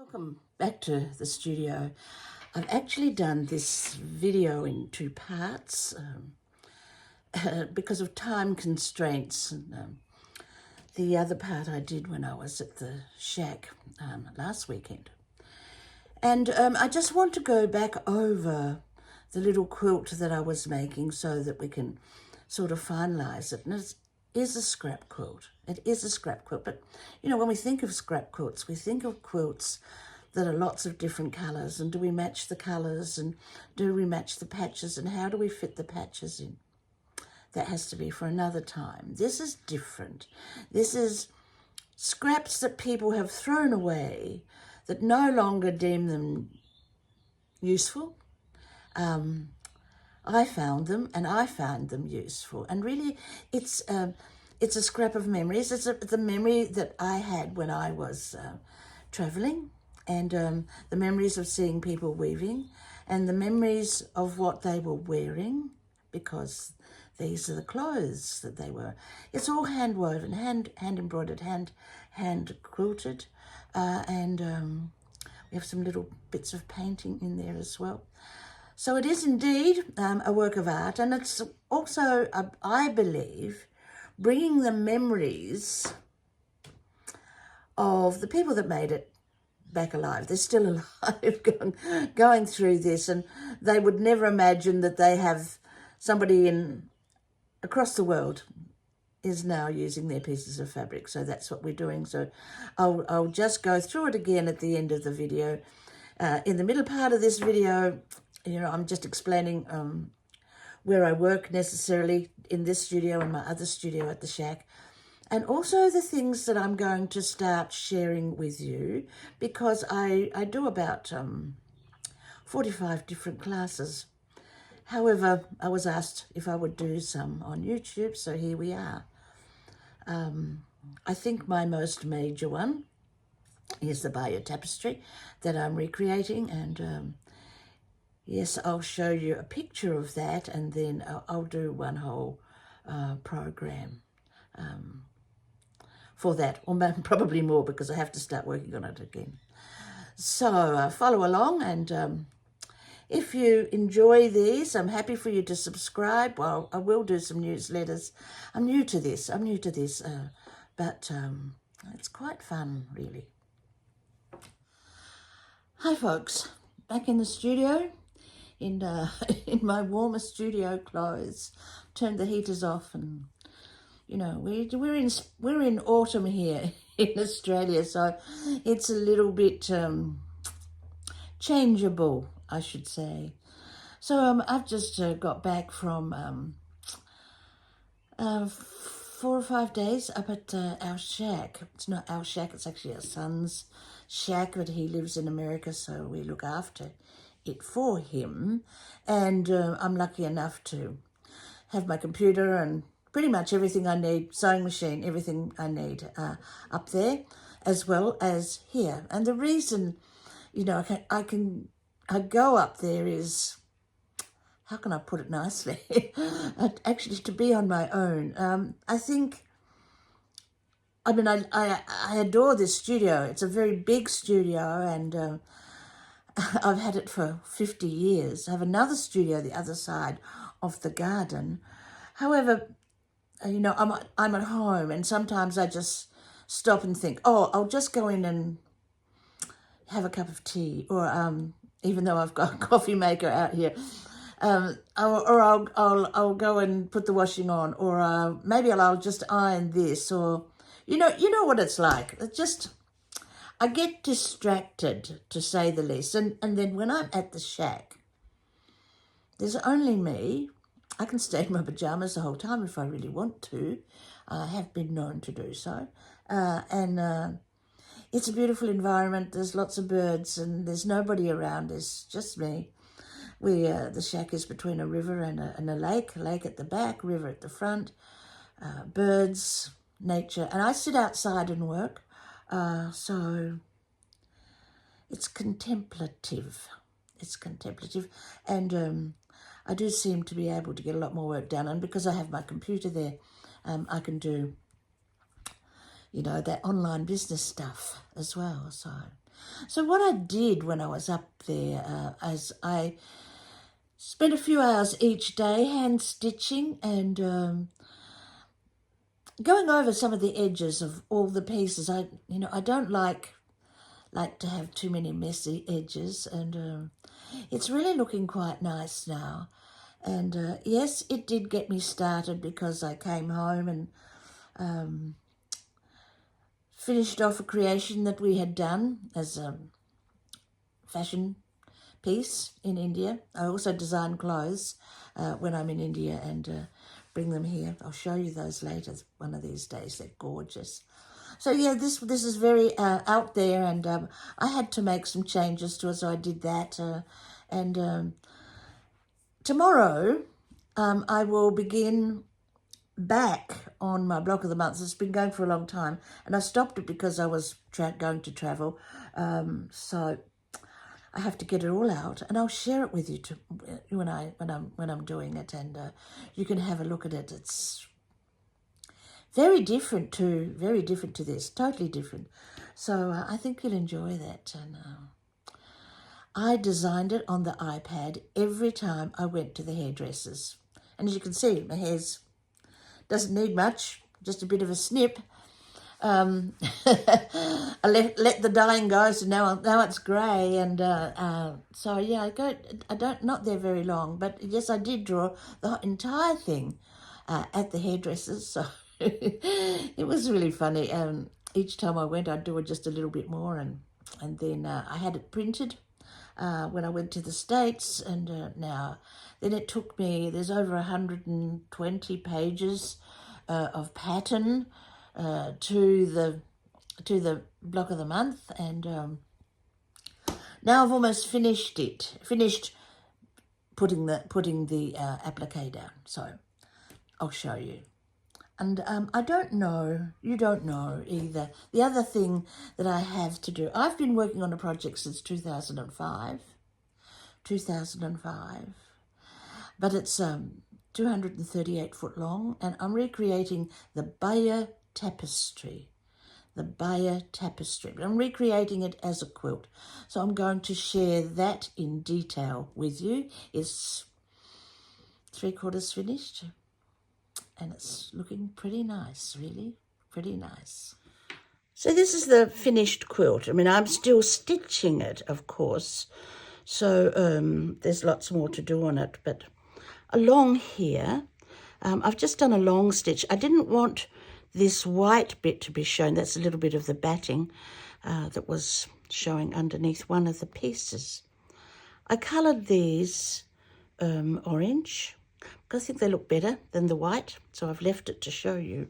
Welcome back to the studio. I've actually done this video in two parts because of time constraints. And the other part I did when I was at the shack last weekend. And I just want to go back over the little quilt that I was making so that we can sort of finalise it. And it is a scrap quilt. It is a scrap quilt. But, you know, when we think of scrap quilts, we think of quilts that are lots of different colours. And do we match the colours? And do we match the patches? And how do we fit the patches in? That has to be for another time. This is different. This is scraps that people have thrown away that no longer deem them useful. I found them and I found them useful. And really, it's a scrap of memories. It's the memory that I had when I was travelling, and the memories of seeing people weaving, and the memories of what they were wearing, because these are the clothes that they were. It's all hand woven, hand embroidered, hand quilted, and we have some little bits of painting in there as well. So it is indeed a work of art, and it's also, I believe, bringing the memories of the people that made it back alive. They're still alive, going through this, and they would never imagine that they have somebody across the world is now using their pieces of fabric. So that's what we're doing. So I'll just go through it again at the end of the video. In the middle part of this video, you know, I'm just explaining where I work necessarily in this studio and my other studio at the shack, and also the things that I'm going to start sharing with you, because I do about 45 different classes. However, I was asked if I would do some on YouTube, so here we are. I think my most major one is the Bayeux tapestry that I'm recreating, and yes, I'll show you a picture of that, and then I'll do one whole program for that, or probably more, because I have to start working on it again. So follow along, and if you enjoy these, I'm happy for you to subscribe. Well, I will do some newsletters. I'm new to this, but it's quite fun, really. Hi, folks. Back in the studio, in my warmer studio clothes. Turned the heaters off, and you know, we're in autumn here in Australia, so it's a little bit changeable, I should say. So I've just got back from 4 or 5 days up at our shack. It's not our shack, it's actually our son's shack, but he lives in America, so we look after it for him. And I'm lucky enough to have my computer and pretty much everything I need, sewing machine, everything I need up there, as well as here. And the reason, you know, I go up there is, how can I put it nicely? Actually, to be on my own. I think, I mean, I adore this studio. It's a very big studio, and I've had it for 50 years. I have another studio the other side of the garden. However, you know, I'm at home, and sometimes I just stop and think, oh, I'll just go in and have a cup of tea, or even though I've got a coffee maker out here, or I'll go and put the washing on, or maybe I'll just iron this, or you know what it's like. I get distracted, to say the least, and then when I'm at the shack, there's only me. I can stay in my pajamas the whole time if I really want to. I have been known to do so. And it's a beautiful environment. There's lots of birds, and there's nobody around. There's just me. The shack is between a river and a lake at the back, river at the front, birds, nature. And I sit outside and work. So it's contemplative. It's contemplative. And I do seem to be able to get a lot more work done. And because I have my computer there, I can do, you know, that online business stuff as well. So So what I did when I was up there, as I spent a few hours each day hand stitching and going over some of the edges of all the pieces. I don't like to have too many messy edges, and it's really looking quite nice now. And yes, it did get me started because I came home and finished off a creation that we had done as a fashion piece in India. I also design clothes when I'm in India and bring them here. I'll show you those later one of these days. They're gorgeous. So yeah, this is very out there, and I had to make some changes to it, so I did that. And tomorrow I will begin back on my block of the month. It's been going for a long time, and I stopped it because I was going to travel. So I have to get it all out, and I'll share it with you when I'm doing it, and you can have a look at it. It's very different to this, totally different. So I think you'll enjoy that. And I designed it on the iPad every time I went to the hairdressers, and as you can see, my hair's doesn't need much, just a bit of a snip. I let the dyeing go, so now it's grey, and so yeah, not there very long, but yes, I did draw the entire thing at the hairdressers, so it was really funny. Each time I went, I'd do it just a little bit more, and then I had it printed when I went to the States, and then it took me, there's over 120 pages of pattern to the block of the month, and now I've almost finished putting the applique down. So I'll show you. And I don't know, you don't know either. The other thing that I have to do, I've been working on a project since 2005, but it's 238 foot long, and I'm recreating the Bayer tapestry. But I'm recreating it as a quilt. So I'm going to share that in detail with you. It's 3/4 finished, and it's looking pretty nice, really, pretty nice. So this is the finished quilt. I mean, I'm still stitching it, of course, so there's lots more to do on it, but along here, I've just done a long stitch. I didn't want this white bit to be shown. That's a little bit of the batting that was showing underneath one of the pieces. I coloured these orange because I think they look better than the white, so I've left it to show you.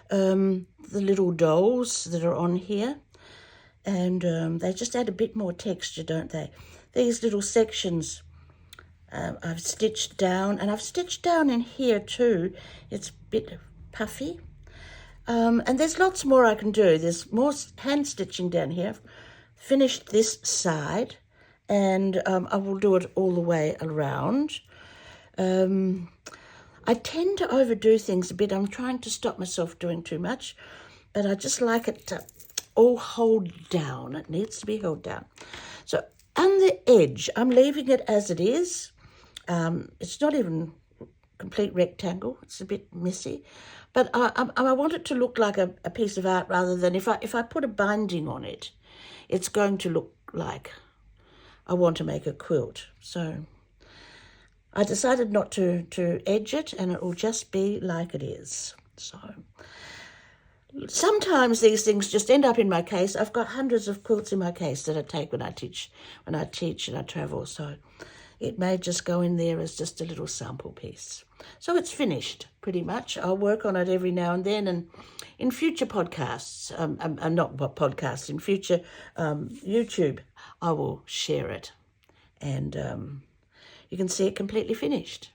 The little dolls that are on here, and they just add a bit more texture, don't they? These little sections I've stitched down, and I've stitched down in here too. It's a bit puffy. And there's lots more I can do. There's more hand stitching down here. I've finished this side, and I will do it all the way around. I tend to overdo things a bit. I'm trying to stop myself doing too much, but I just like it to all hold down. It needs to be held down. So on the edge, I'm leaving it as it is. It's not even complete rectangle. It's a bit messy, but I want it to look like a piece of art rather than if I put a binding on it, it's going to look like I want to make a quilt. So I decided not to edge it, and it will just be like it is. So sometimes these things just end up in my case. I've got hundreds of quilts in my case that I take when I teach and I travel. So it may just go in there as just a little sample piece. So it's finished pretty much. I'll work on it every now and then, and in future podcasts, not podcasts, in future YouTube, I will share it, and you can see it completely finished.